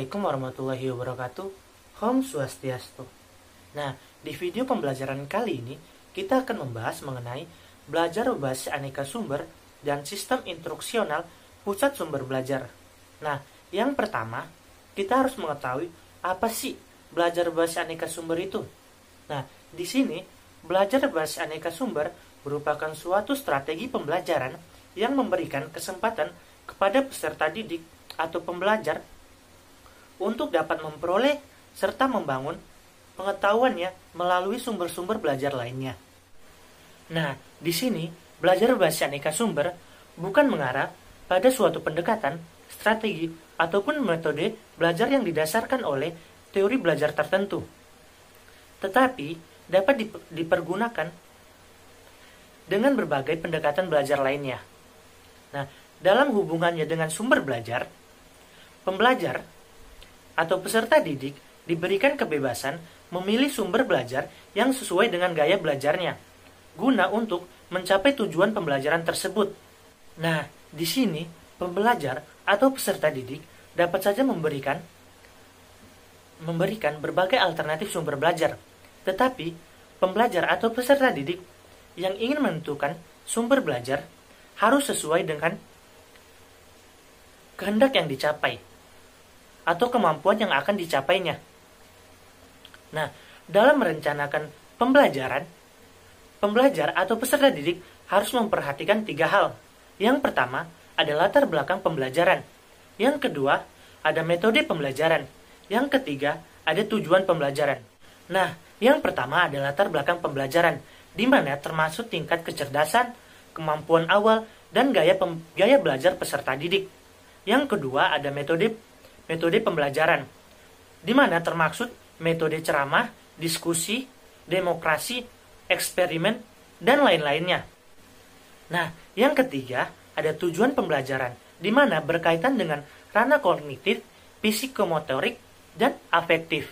Assalamualaikum warahmatullahi wabarakatuh. Om Swastiastu. Nah, di video pembelajaran kali ini kita akan membahas mengenai belajar berbasis aneka sumber dan sistem instruksional pusat sumber belajar. Nah, yang pertama, kita harus mengetahui apa sih belajar berbasis aneka sumber itu. Nah, di sini belajar berbasis aneka sumber merupakan suatu strategi pembelajaran yang memberikan kesempatan kepada peserta didik atau pembelajar untuk dapat memperoleh serta membangun pengetahuannya melalui sumber-sumber belajar lainnya. Nah, di sini belajar berbasis aneka sumber bukan mengarah pada suatu pendekatan, strategi, ataupun metode belajar yang didasarkan oleh teori belajar tertentu, tetapi dapat dipergunakan dengan berbagai pendekatan belajar lainnya. Nah, dalam hubungannya dengan sumber belajar, pembelajar atau peserta didik diberikan kebebasan memilih sumber belajar yang sesuai dengan gaya belajarnya, guna untuk mencapai tujuan pembelajaran tersebut. Nah, di sini pembelajar atau peserta didik dapat saja memberikan berbagai alternatif sumber belajar, tetapi pembelajar atau peserta didik yang ingin menentukan sumber belajar harus sesuai dengan kehendak yang dicapai atau kemampuan yang akan dicapainya. Nah, dalam merencanakan pembelajaran, pembelajar atau peserta didik harus memperhatikan 3 hal. Yang pertama ada latar belakang pembelajaran. Yang kedua ada metode pembelajaran. Yang ketiga ada tujuan pembelajaran. Nah, yang pertama ada latar belakang pembelajaran, di mana termasuk tingkat kecerdasan, kemampuan awal, dan gaya belajar peserta didik. Yang kedua ada metode pembelajaran, di mana termaksud metode ceramah, diskusi, demokrasi, eksperimen, dan lain-lainnya. Nah, yang ketiga ada tujuan pembelajaran, di mana berkaitan dengan ranah kognitif, psikomotorik, dan afektif.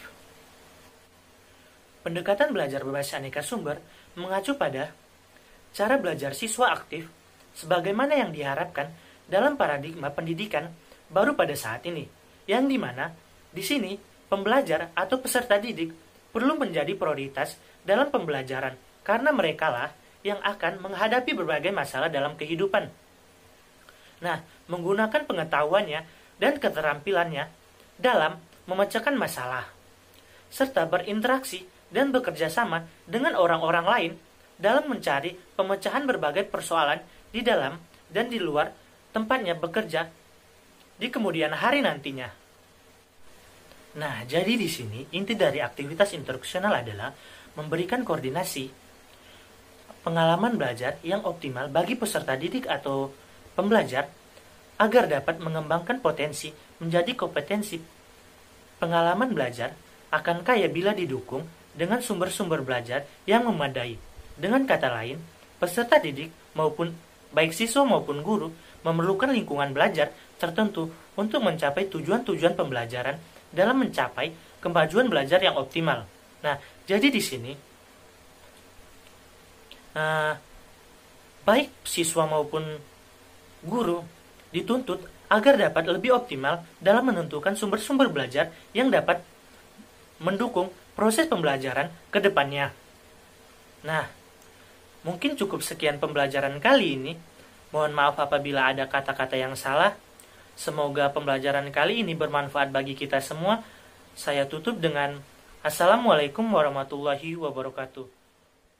Pendekatan belajar berbasis aneka sumber mengacu pada cara belajar siswa aktif sebagaimana yang diharapkan dalam paradigma pendidikan baru pada saat ini, yang dimana di sini pembelajar atau peserta didik perlu menjadi prioritas dalam pembelajaran karena merekalah yang akan menghadapi berbagai masalah dalam kehidupan. Nah, menggunakan pengetahuannya dan keterampilannya dalam memecahkan masalah, serta berinteraksi dan bekerja sama dengan orang-orang lain dalam mencari pemecahan berbagai persoalan di dalam dan di luar tempatnya bekerja di kemudian hari nantinya. Nah, jadi di sini inti dari aktivitas instruksional adalah memberikan koordinasi pengalaman belajar yang optimal bagi peserta didik atau pembelajar agar dapat mengembangkan potensi menjadi kompetensi. Pengalaman belajar akan kaya bila didukung dengan sumber-sumber belajar yang memadai. Dengan kata lain, peserta didik maupun baik siswa maupun guru memerlukan lingkungan belajar tertentu untuk mencapai tujuan-tujuan pembelajaran dalam mencapai kemajuan belajar yang optimal. Nah, jadi di sini baik siswa maupun guru dituntut agar dapat lebih optimal dalam menentukan sumber-sumber belajar yang dapat mendukung proses pembelajaran ke depannya. Nah, mungkin cukup sekian pembelajaran kali ini. Mohon maaf apabila ada kata-kata yang salah. Semoga pembelajaran kali ini bermanfaat bagi kita semua. Saya tutup dengan Assalamualaikum warahmatullahi wabarakatuh.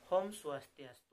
Om Swastiastu.